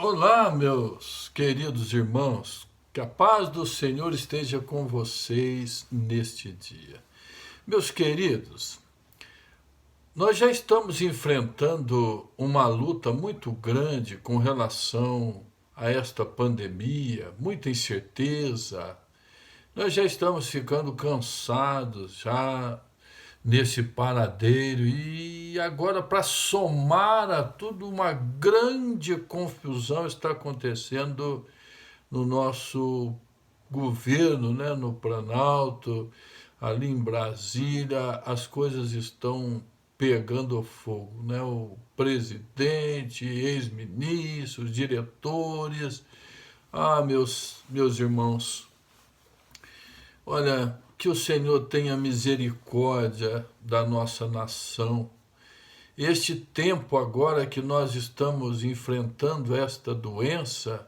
Olá, meus queridos irmãos, que a paz do Senhor esteja com vocês neste dia. Meus queridos, nós já estamos enfrentando uma luta muito grande com relação a esta pandemia, muita incerteza. Nós já estamos ficando cansados já nesse paradeiro e agora para somar a tudo uma grande confusão está acontecendo no nosso governo, né, no Planalto, ali em Brasília, as coisas estão pegando fogo, né? O presidente, ex-ministros, diretores. Meus irmãos, olha, que o Senhor tenha misericórdia da nossa nação. Este tempo agora que nós estamos enfrentando esta doença,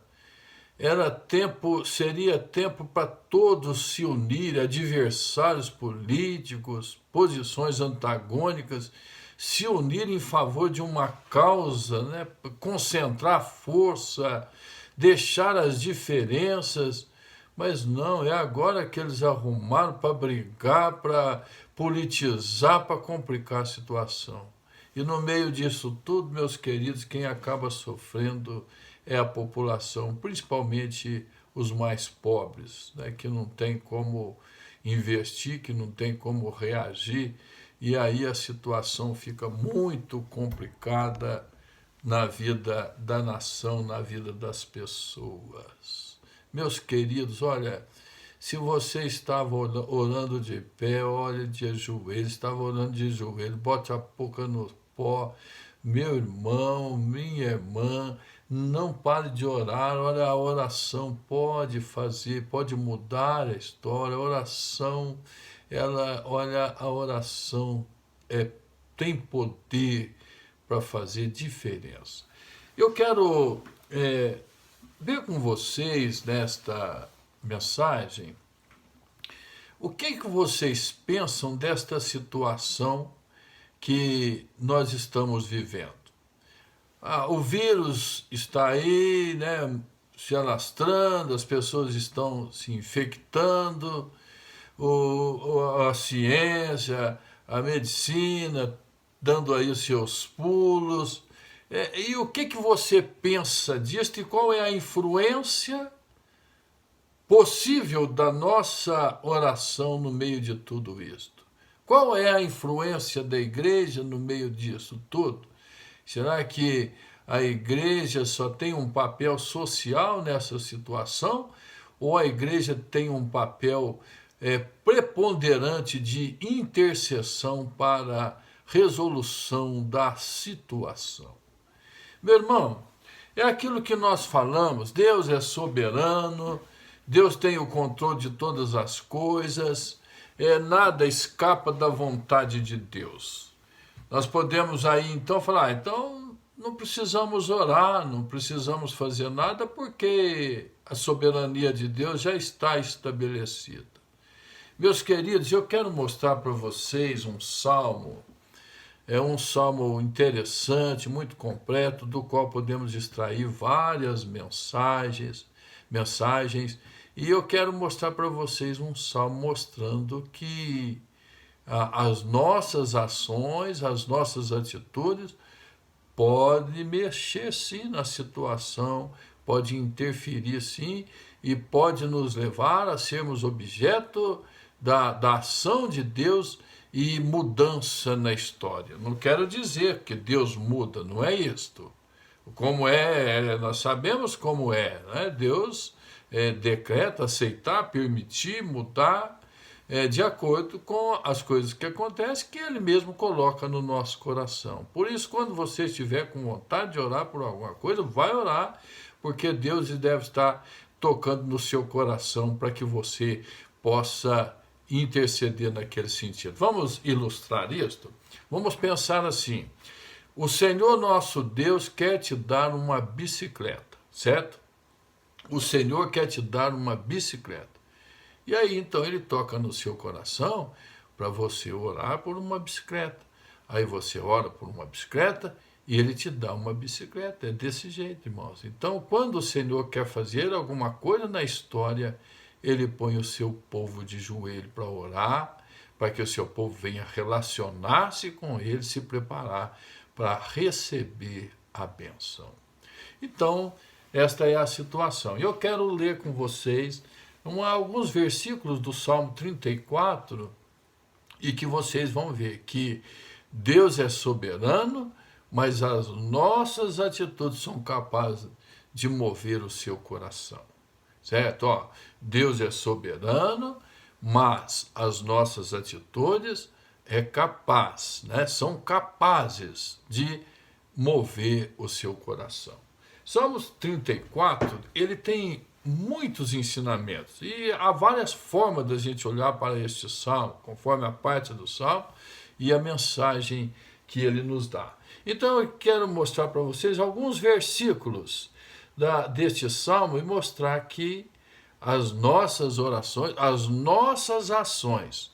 seria tempo para todos se unirem, adversários políticos, posições antagônicas, se unirem em favor de uma causa, né? Concentrar força, deixar as diferenças, mas não, é agora que eles arrumaram para brigar, para politizar, para complicar a situação. E no meio disso tudo, meus queridos, quem acaba sofrendo é a população, principalmente os mais pobres, né, que não tem como investir, que não tem como reagir, e aí a situação fica muito complicada na vida da nação, na vida das pessoas. Meus queridos, olha, se você estava orando de pé, olhe de joelho, estava orando de joelho, bote a boca no pó, meu irmão, minha irmã, não pare de orar. Olha, a oração pode fazer, pode mudar a história. A oração, olha, a oração tem poder para fazer diferença. Eu quero ver com vocês nesta mensagem o que vocês pensam desta situação que nós estamos vivendo. O vírus está aí, né, se alastrando, as pessoas estão se infectando, a ciência, a medicina dando aí os seus pulos. E o que você pensa disso e qual é a influência possível da nossa oração no meio de tudo isto? Qual é a influência da igreja no meio disso tudo? Será que a igreja só tem um papel social nessa situação? Ou a igreja tem um papel preponderante de intercessão para a resolução da situação? Meu irmão, é aquilo que nós falamos, Deus é soberano, Deus tem o controle de todas as coisas, nada escapa da vontade de Deus. Nós podemos aí então falar, então não precisamos orar, não precisamos fazer nada, porque a soberania de Deus já está estabelecida. Meus queridos, eu quero mostrar para vocês um salmo. É um salmo interessante, muito completo, do qual podemos extrair várias mensagens, e eu quero mostrar para vocês um salmo mostrando que as nossas ações, as nossas atitudes podem mexer sim na situação, pode interferir sim, e pode nos levar a sermos objeto da ação de Deus e mudança na história. Não quero dizer que Deus muda, não é isto. Como nós sabemos como né? Deus decreta aceitar, permitir, mudar, de acordo com as coisas que acontecem, que Ele mesmo coloca no nosso coração. Por isso, quando você estiver com vontade de orar por alguma coisa, vai orar, porque Deus deve estar tocando no seu coração para que você possa interceder naquele sentido. Vamos ilustrar isto? Vamos pensar assim: o Senhor nosso Deus quer te dar uma bicicleta, certo? O Senhor quer te dar uma bicicleta. E aí então Ele toca no seu coração para você orar por uma bicicleta. Aí você ora por uma bicicleta e ele te dá uma bicicleta. É desse jeito, irmãos. Então, quando o Senhor quer fazer alguma coisa na história, ele põe o seu povo de joelho para orar, para que o seu povo venha relacionar-se com ele, se preparar para receber a bênção. Então, esta é a situação. Eu quero ler com vocês alguns versículos do Salmo 34 e que vocês vão ver que Deus é soberano, mas as nossas atitudes são capazes de mover o seu coração. Certo? Ó, Deus é soberano, mas as nossas atitudes são capazes de mover o seu coração. Salmos 34, ele tem muitos ensinamentos, e há várias formas da gente olhar para este salmo, conforme a parte do salmo e a mensagem que ele nos dá. Então eu quero mostrar para vocês alguns versículos deste salmo e mostrar que as nossas orações, as nossas ações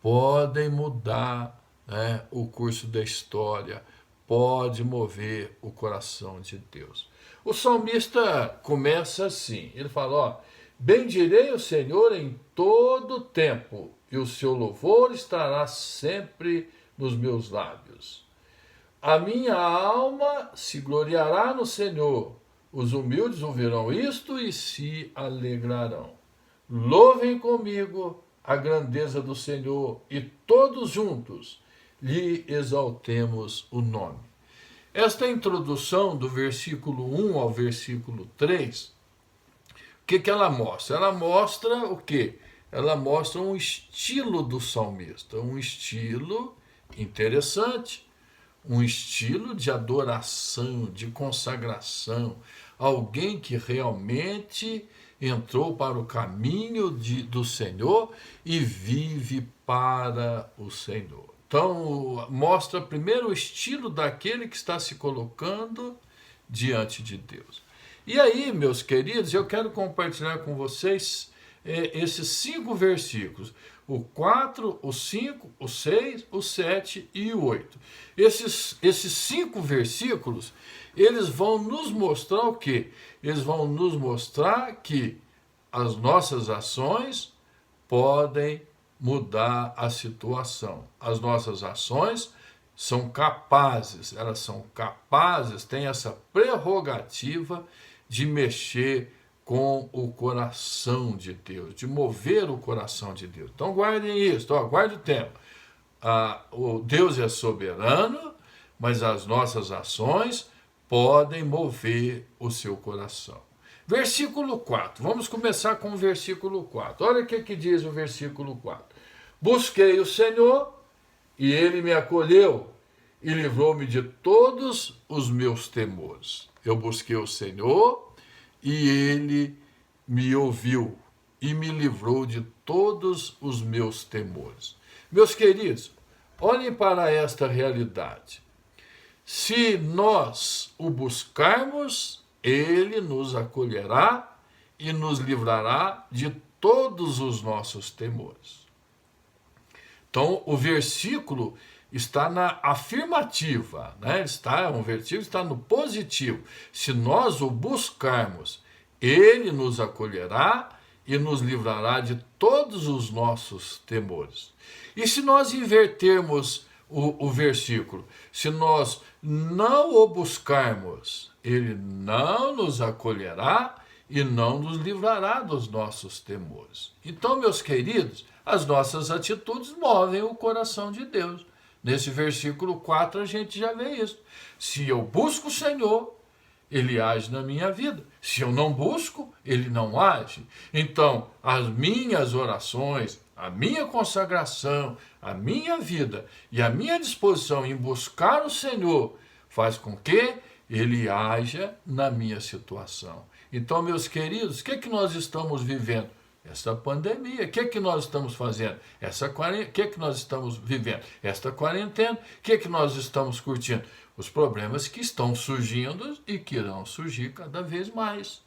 podem mudar, né, o curso da história, pode mover o coração de Deus. O salmista começa assim, ele fala, ó, bendirei o Senhor em todo o tempo, e o seu louvor estará sempre nos meus lábios. A minha alma se gloriará no Senhor, os humildes ouvirão isto e se alegrarão. Louvem comigo a grandeza do Senhor, e todos juntos lhe exaltemos o nome. Esta introdução do versículo 1 ao versículo 3, o que ela mostra? Ela mostra o quê? Ela mostra um estilo do salmista, um estilo interessante, um estilo de adoração, de consagração, alguém que realmente entrou para o caminho do Senhor e vive para o Senhor. Então, mostra primeiro o estilo daquele que está se colocando diante de Deus. E aí, meus queridos, eu quero compartilhar com vocês esses 5 versículos. O 4, o 5, o 6, o 7 e o 8. Esses 5 versículos, eles vão nos mostrar o quê? Eles vão nos mostrar que as nossas ações podem mudar a situação. As nossas ações são capazes, têm essa prerrogativa de mexer com o coração de Deus, de mover o coração de Deus. Então guardem isso, guarde o tempo. O Deus é soberano, mas as nossas ações podem mover o seu coração. Versículo 4, vamos começar com o versículo 4. Olha o que diz o versículo 4. Busquei o Senhor, e ele me acolheu, e livrou-me de todos os meus temores. Eu busquei o Senhor, e ele me ouviu, e me livrou de todos os meus temores. Meus queridos, olhem para esta realidade. Se nós o buscarmos, ele nos acolherá e nos livrará de todos os nossos temores. Então, o versículo está na afirmativa, né? Um versículo está no positivo. Se nós o buscarmos, ele nos acolherá e nos livrará de todos os nossos temores. E se nós invertermos o versículo, se nós não o buscarmos, ele não nos acolherá e não nos livrará dos nossos temores. Então, meus queridos, as nossas atitudes movem o coração de Deus. Nesse versículo 4 a gente já vê isso. Se eu busco o Senhor, ele age na minha vida. Se eu não busco, ele não age. Então, as minhas orações, a minha consagração, a minha vida e a minha disposição em buscar o Senhor faz com que ele haja na minha situação. Então, meus queridos, o que nós estamos vivendo? Essa pandemia. O que nós estamos fazendo? O que nós estamos vivendo? Esta quarentena. O que nós estamos curtindo? Os problemas que estão surgindo e que irão surgir cada vez mais.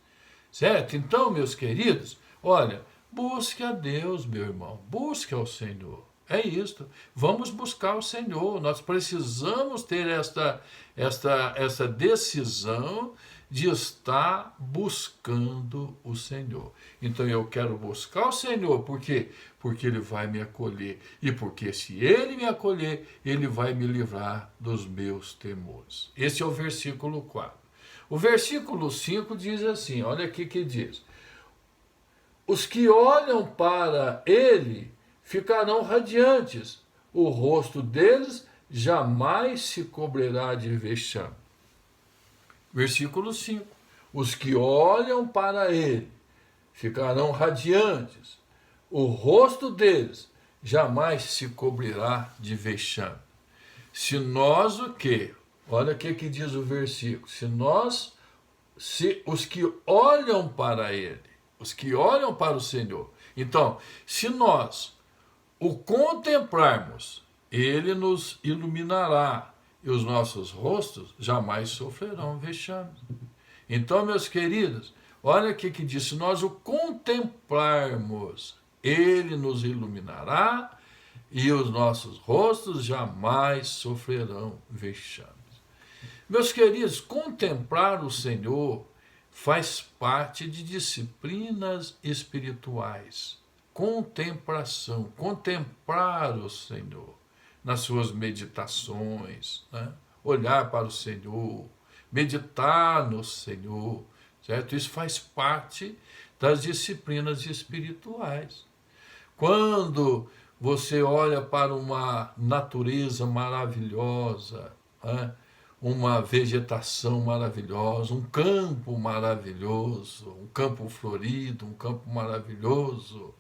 Certo? Então, meus queridos, olha, busque a Deus, meu irmão. Busque ao Senhor. É isto. Vamos buscar o Senhor. Nós precisamos ter esta decisão de estar buscando o Senhor. Então eu quero buscar o Senhor, por quê? Porque Ele vai me acolher. E porque se Ele me acolher, Ele vai me livrar dos meus temores. Esse é o versículo 4. O versículo 5 diz assim, olha aqui que diz: os que olham para Ele ficarão radiantes, o rosto deles jamais se cobrirá de vexame. Versículo 5. Os que olham para Ele ficarão radiantes, o rosto deles jamais se cobrirá de vexame. Se nós o quê? Olha o que diz o versículo. Se os que olham para Ele, os que olham para o Senhor. Então, se nós o contemplarmos, Ele nos iluminará e os nossos rostos jamais sofrerão vexame. Então, meus queridos, olha o que diz: se nós o contemplarmos, Ele nos iluminará e os nossos rostos jamais sofrerão vexames. Meus queridos, contemplar o Senhor faz parte de disciplinas espirituais. Contemplação, contemplar o Senhor nas suas meditações, né? Olhar para o Senhor, meditar no Senhor, certo? Isso faz parte das disciplinas espirituais. Quando você olha para uma natureza maravilhosa, né? Uma vegetação maravilhosa, um campo maravilhoso, um campo florido, um campo maravilhoso,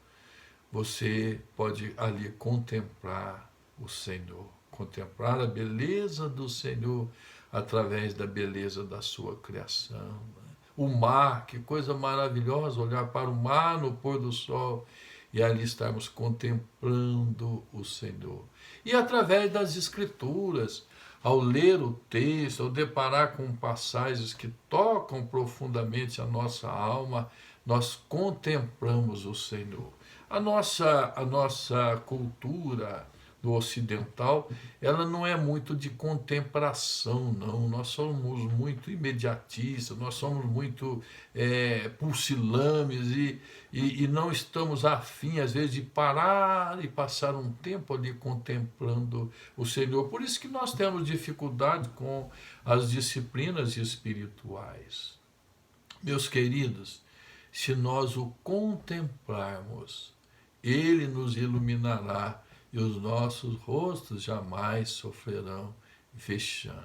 você pode ali contemplar o Senhor, contemplar a beleza do Senhor através da beleza da sua criação. Né? O mar, que coisa maravilhosa, olhar para o mar no pôr do sol e ali estarmos contemplando o Senhor. E através das Escrituras, ao ler o texto, ao deparar com passagens que tocam profundamente a nossa alma, nós contemplamos o Senhor. A nossa cultura do ocidental, ela não é muito de contemplação, não. Nós somos muito imediatistas, nós somos muito pusilánimes e não estamos afim, às vezes, de parar e passar um tempo ali contemplando o Senhor. Por isso que nós temos dificuldade com as disciplinas espirituais. Meus queridos, se nós o contemplarmos, Ele nos iluminará e os nossos rostos jamais sofrerão vexames.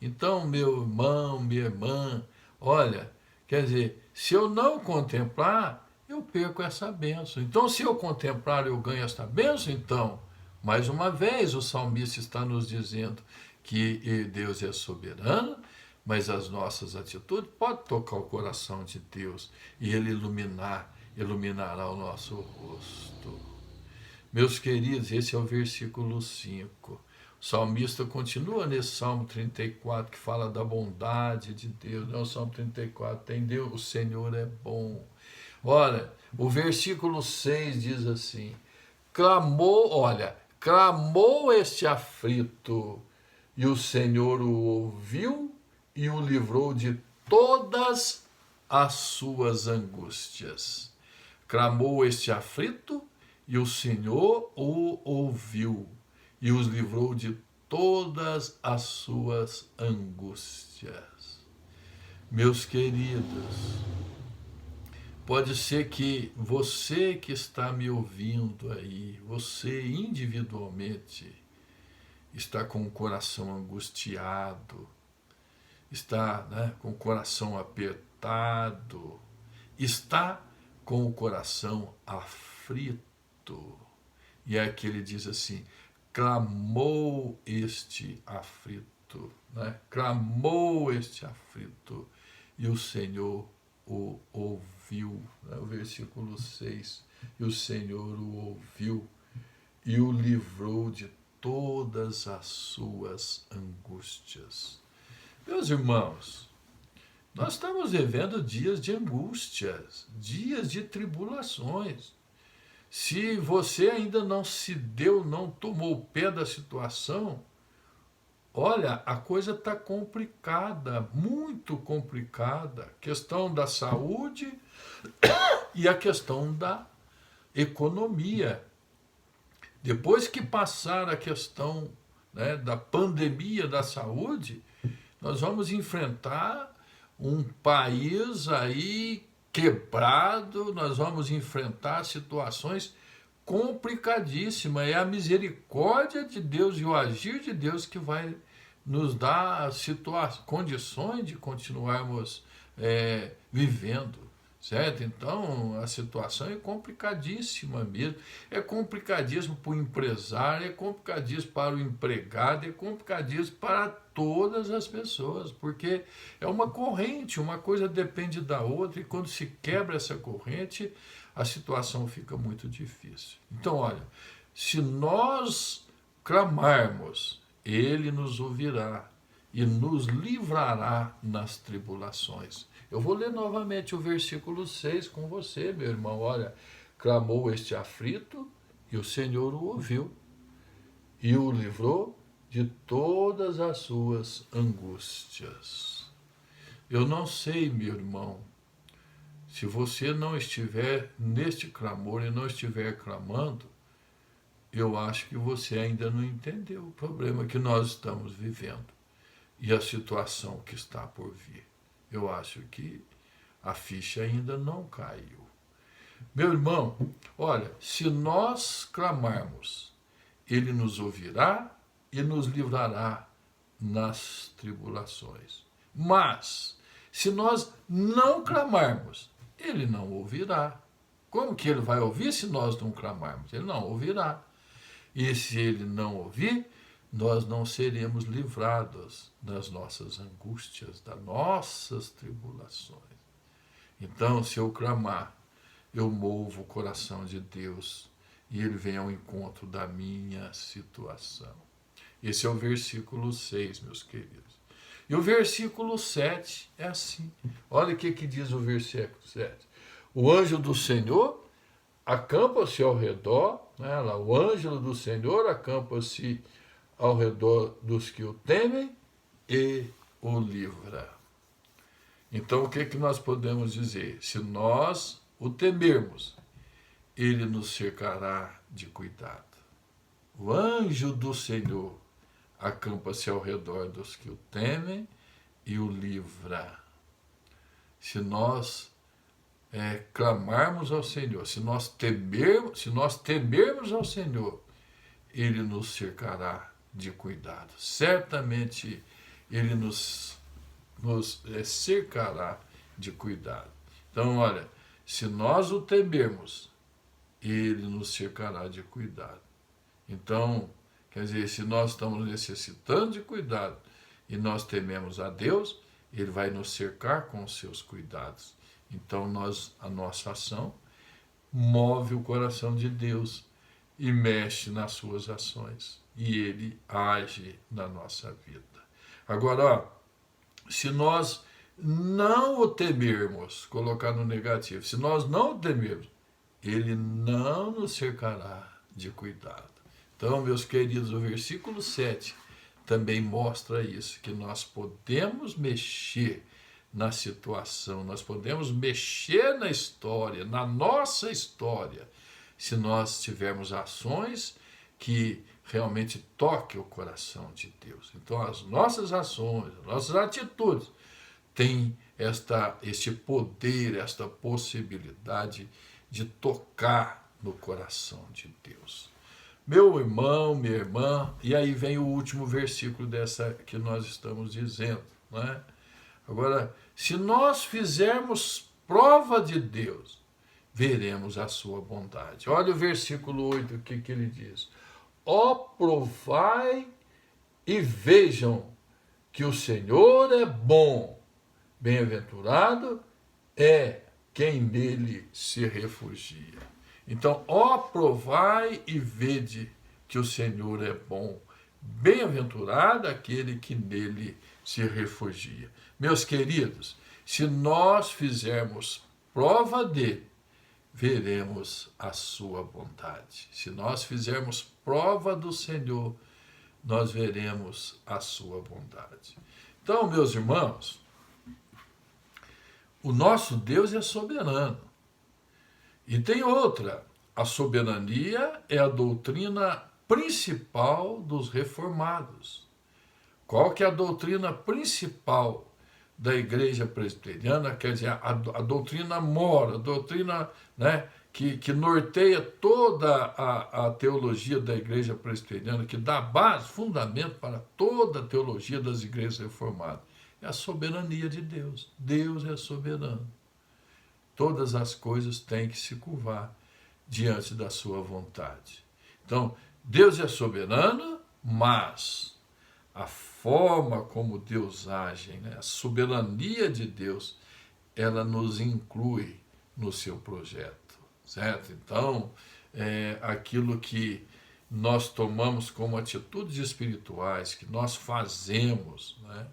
Então, meu irmão, minha irmã, olha, quer dizer, se eu não contemplar, eu perco essa bênção. Então, se eu contemplar, eu ganho esta bênção, então, mais uma vez, o salmista está nos dizendo que Deus é soberano, mas as nossas atitudes podem tocar o coração de Deus e Ele iluminará o nosso rosto. Meus queridos, esse é o versículo 5. O salmista continua nesse Salmo 34, que fala da bondade de Deus. O Salmo 34 tem Deus, o Senhor é bom. Olha, o versículo 6 diz assim: clamou este aflito, e o Senhor o ouviu e o livrou de todas as suas angústias. Clamou este aflito, e o Senhor o ouviu e os livrou de todas as suas angústias. Meus queridos, pode ser que você que está me ouvindo aí, você individualmente, está com o coração angustiado, está, né, com o coração apertado, está com o coração aflito. E aqui ele diz assim: clamou este aflito, né? Clamou este aflito, e o Senhor o ouviu. Né? O versículo 6, e o Senhor o ouviu e o livrou de todas as suas angústias. Meus irmãos, nós estamos vivendo dias de angústias, dias de tribulações. Se você ainda não se deu, não tomou o pé da situação, olha, a coisa está complicada, muito complicada. A questão da saúde e a questão da economia. Depois que passar a questão, né, da pandemia da saúde, nós vamos enfrentar um país aí quebrado, nós vamos enfrentar situações complicadíssimas. É a misericórdia de Deus e o agir de Deus que vai nos dar condições de continuarmos vivendo. Certo? Então, a situação é complicadíssima mesmo. É complicadíssimo para o empresário, é complicadíssimo para o empregado, é complicadíssimo para todas as pessoas, porque é uma corrente, uma coisa depende da outra, e quando se quebra essa corrente, a situação fica muito difícil. Então, olha, se nós clamarmos, Ele nos ouvirá e nos livrará nas tribulações. Eu vou ler novamente o versículo 6 com você, meu irmão. Olha, clamou este aflito e o Senhor o ouviu e o livrou de todas as suas angústias. Eu não sei, meu irmão, se você não estiver neste clamor e não estiver clamando, eu acho que você ainda não entendeu o problema que nós estamos vivendo e a situação que está por vir. Eu acho que a ficha ainda não caiu. Meu irmão, olha, se nós clamarmos, Ele nos ouvirá e nos livrará nas tribulações. Mas, se nós não clamarmos, Ele não ouvirá. Como que Ele vai ouvir se nós não clamarmos? Ele não ouvirá. E se Ele não ouvir, nós não seremos livrados das nossas angústias, das nossas tribulações. Então, se eu clamar, eu movo o coração de Deus e Ele vem ao encontro da minha situação. Esse é o versículo 6, meus queridos. E o versículo 7 é assim. Olha o que diz o versículo 7. O anjo do Senhor acampa-se ao redor, né? O anjo do Senhor acampa-se ao redor dos que o temem e o livra. Então, o que nós podemos dizer? Se nós o temermos, Ele nos cercará de cuidado. O anjo do Senhor acampa-se ao redor dos que o temem e o livra. Se nós clamarmos ao Senhor, se nós temermos ao Senhor, Ele nos cercará de cuidado. Certamente Ele nos cercará de cuidado. Então, olha, se nós o temermos, Ele nos cercará de cuidado. Então, quer dizer, se nós estamos necessitando de cuidado e nós tememos a Deus, Ele vai nos cercar com os seus cuidados. Então, a nossa ação move o coração de Deus e mexe nas suas ações. E Ele age na nossa vida. Agora, ó, se nós não o temermos, colocar no negativo, se nós não o temermos, Ele não nos cercará de cuidado. Então, meus queridos, o versículo 7 também mostra isso, que nós podemos mexer na situação, nós podemos mexer na história, na nossa história, se nós tivermos ações que realmente toquem o coração de Deus. Então, as nossas ações, as nossas atitudes têm este poder, esta possibilidade de tocar no coração de Deus. Meu irmão, minha irmã, e aí vem o último versículo dessa que nós estamos dizendo, não é? Agora, se nós fizermos prova de Deus, veremos a sua bondade. Olha o versículo 8, o que ele diz. Ó, provai e vejam que o Senhor é bom, bem-aventurado é quem nele se refugia. Então, ó, provai e vede que o Senhor é bom, bem-aventurado aquele que nele se refugia. Meus queridos, se nós fizermos prova dele, veremos a sua bondade. Se nós fizermos prova do Senhor, nós veremos a sua bondade. Então, meus irmãos, o nosso Deus é soberano. E tem outra, a soberania é a doutrina principal dos reformados. Qual que é a doutrina principal da igreja presbiteriana? Quer dizer, a doutrina mora, a doutrina, né, que norteia toda a teologia da igreja presbiteriana, que dá base, fundamento para toda a teologia das igrejas reformadas. É a soberania de Deus. Deus é soberano. Todas as coisas têm que se curvar diante da sua vontade. Então, Deus é soberano, mas a forma como Deus age, né, a soberania de Deus, ela nos inclui no seu projeto, certo? Então, aquilo que nós tomamos como atitudes espirituais, que nós fazemos, né,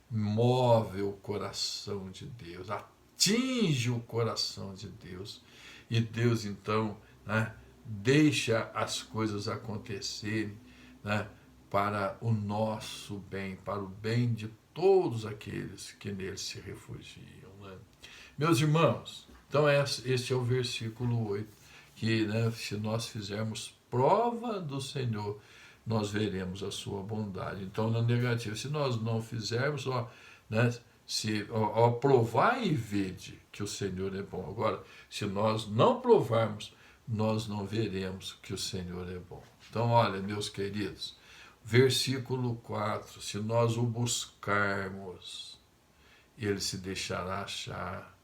move o coração de Deus, atinge o coração de Deus, e Deus então, né, deixa as coisas acontecerem, né, para o nosso bem, para o bem de todos aqueles que nele se refugiam. Né? Meus irmãos, então este é o versículo 8, que, né, se nós fizermos prova do Senhor, nós veremos a sua bondade. Então, na negativa, se nós não fizermos, né, provar e vede que o Senhor é bom. Agora, se nós não provarmos, nós não veremos que o Senhor é bom. Então, olha, meus queridos, versículo 4, se nós o buscarmos, ele se deixará achar.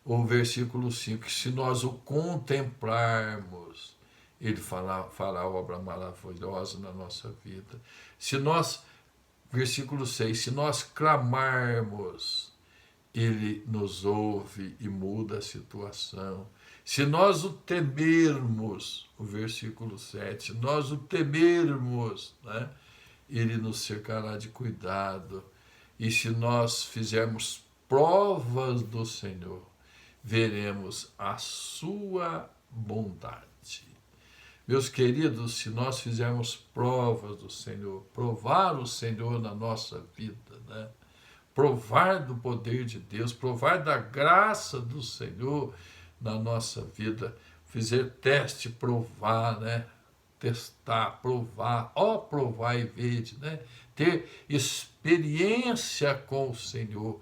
Ou versículo 5, se nós o contemplarmos, ele fará obra maravilhosa na nossa vida. Se nós, versículo 6, se nós clamarmos, ele nos ouve e muda a situação. Se nós o temermos, o versículo 7, se nós o temermos, né, ele nos cercará de cuidado. E se nós fizermos provas do Senhor, veremos a sua bondade. Meus queridos, se nós fizermos provas do Senhor, provar o Senhor na nossa vida, né? Provar do poder de Deus, provar da graça do Senhor na nossa vida, fazer teste, provar, né? Testar, provar, provar e vede, né? Ter experiência com o Senhor,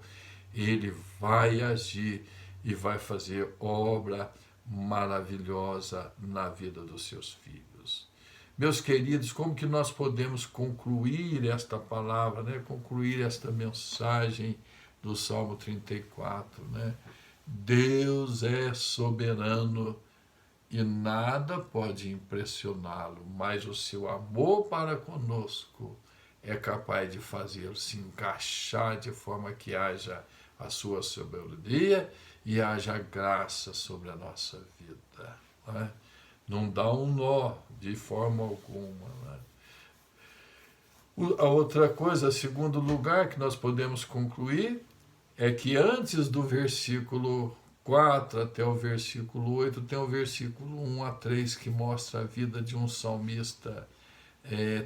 ele vai agir e vai fazer obra maravilhosa na vida dos seus filhos. Meus queridos, como que nós podemos concluir esta palavra, né? Concluir esta mensagem do Salmo 34, né? Deus é soberano e nada pode impressioná-lo, mas o seu amor para conosco é capaz de fazê-lo se encaixar de forma que haja a sua soberania e haja graça sobre a nossa vida. Né? Não dá um nó de forma alguma. Né? A outra coisa, segundo lugar que nós podemos concluir, é que antes do versículo 4 até o versículo 8, tem o versículo 1 a 3 que mostra a vida de um salmista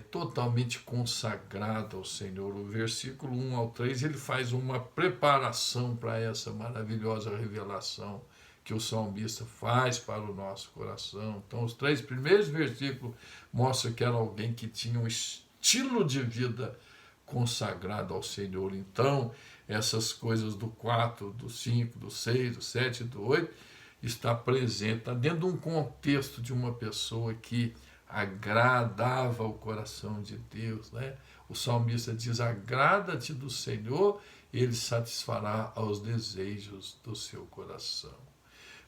totalmente consagrado ao Senhor. O versículo 1 ao 3, ele faz uma preparação para essa maravilhosa revelação que o salmista faz para o nosso coração. Então, os 3 primeiros versículos mostram que era alguém que tinha um estilo de vida consagrado ao Senhor. Então, essas coisas do 4, do 5, do 6, do 7 e do 8 está presente, está dentro de um contexto de uma pessoa que agradava o coração de Deus, né? O salmista diz: agrada-te do Senhor, ele satisfará aos desejos do seu coração.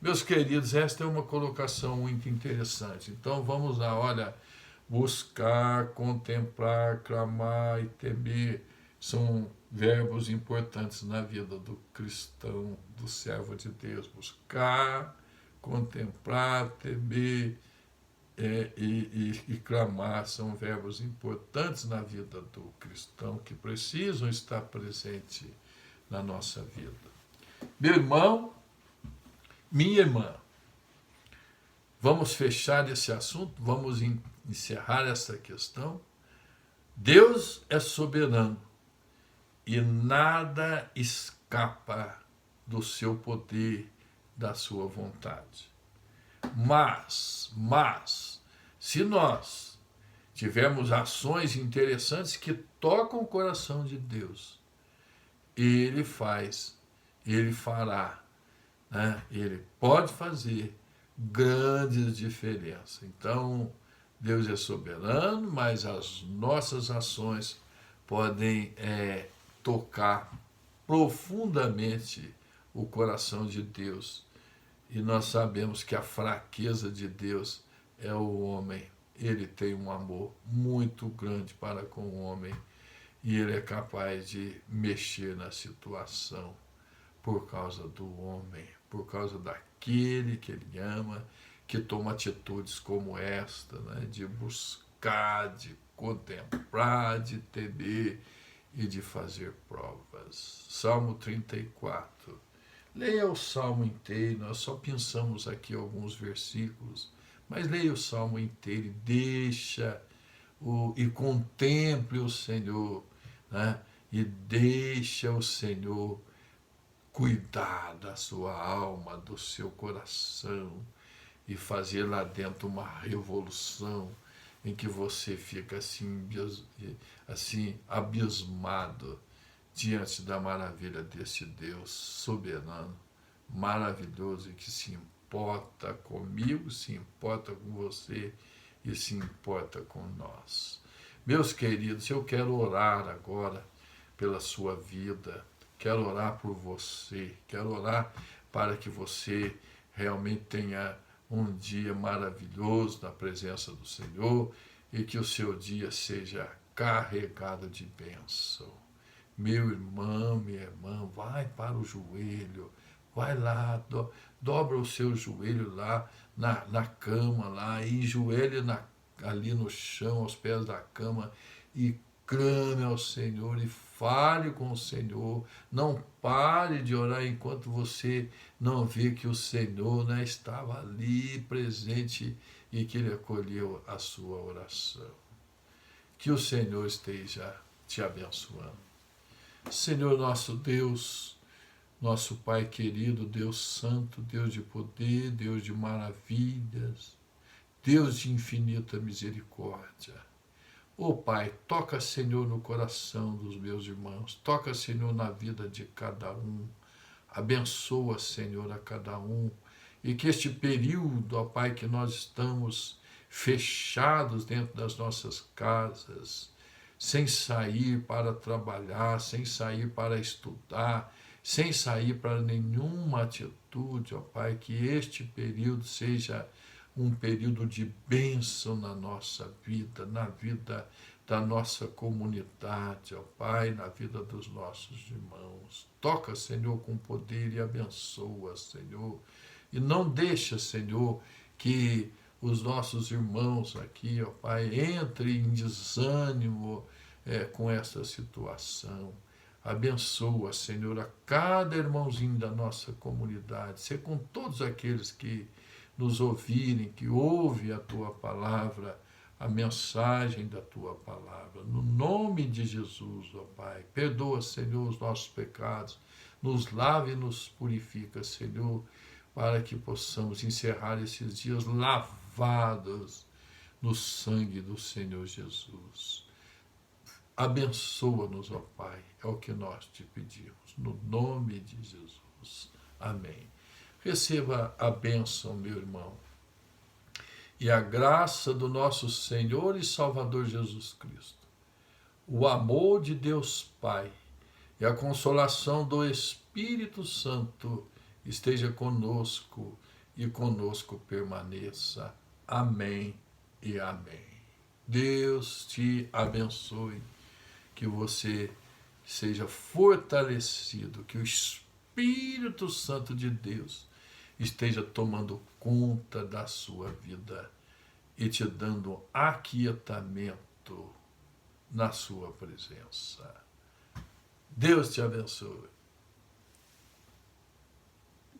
Meus queridos, esta é uma colocação muito interessante. Então vamos lá, olha, buscar, contemplar, clamar e temer são verbos importantes na vida do cristão, do servo de Deus. Buscar, contemplar, temer e clamar são verbos importantes na vida do cristão que precisam estar presentes na nossa vida. Meu irmão, minha irmã, Vamos fechar esse assunto, vamos encerrar essa questão. Deus é soberano e nada escapa do seu poder, da sua vontade. Mas, se nós tivermos ações interessantes que tocam o coração de Deus, Ele faz, Ele fará, né? Ele pode fazer grandes diferenças. Então, Deus é soberano, mas as nossas ações podem tocar profundamente o coração de Deus. E nós sabemos que a fraqueza de Deus é o homem. Ele tem um amor muito grande para com o homem e ele é capaz de mexer na situação por causa do homem, por causa daquele que ele ama, que toma atitudes como esta, né, de buscar, de contemplar, de temer e de fazer provas. Salmo 34. Leia o Salmo inteiro, nós só pensamos aqui alguns versículos, mas leia o Salmo inteiro e e contemple o Senhor, né? E deixa o Senhor cuidar da sua alma, do seu coração e fazer lá dentro uma revolução em que você fica assim abismado diante da maravilha desse Deus soberano, maravilhoso e que se importa comigo, se importa com você e se importa com nós. Meus queridos, eu quero orar agora pela sua vida, quero orar por você, quero orar para que você realmente tenha um dia maravilhoso na presença do Senhor e que o seu dia seja carregado de bênção. Meu irmão, minha irmã, vai para o joelho, vai lá, dobra o seu joelho lá na cama, lá, e enjoelhe ali no chão, aos pés da cama, e clame ao Senhor e fale com o Senhor. Não pare de orar enquanto você não vê que o Senhor, né, estava ali presente e que Ele acolheu a sua oração. Que o Senhor esteja te abençoando. Senhor nosso Deus, nosso Pai querido, Deus santo, Deus de poder, Deus de maravilhas, Deus de infinita misericórdia. Ó Pai, toca, Senhor, no coração dos meus irmãos, toca, Senhor, na vida de cada um, abençoa, Senhor, a cada um, e que este período, ó Pai, que nós estamos fechados dentro das nossas casas, sem sair para trabalhar, sem sair para estudar, sem sair para nenhuma atitude, ó Pai, que este período seja um período de bênção na nossa vida, na vida da nossa comunidade, ó Pai, na vida dos nossos irmãos. Toca, Senhor, com poder e abençoa, Senhor. E não deixa, Senhor, que os nossos irmãos aqui, ó Pai, entrem em desânimo com essa situação. Abençoa, Senhor, a cada irmãozinho da nossa comunidade, ser com todos aqueles que nos ouvirem, que ouvem a Tua palavra, a mensagem da Tua palavra. No nome de Jesus, ó Pai, perdoa, Senhor, os nossos pecados, nos lava e nos purifica, Senhor, para que possamos encerrar esses dias lavados no sangue do Senhor Jesus. Abençoa-nos, ó Pai, é o que nós te pedimos, no nome de Jesus. Amém. Receba a bênção, meu irmão, e a graça do nosso Senhor e Salvador Jesus Cristo, o amor de Deus Pai e a consolação do Espírito Santo esteja conosco e conosco permaneça. Amém e amém. Deus te abençoe, que você seja fortalecido, que o Espírito Santo de Deus esteja tomando conta da sua vida e te dando aquietamento na sua presença. Deus te abençoe.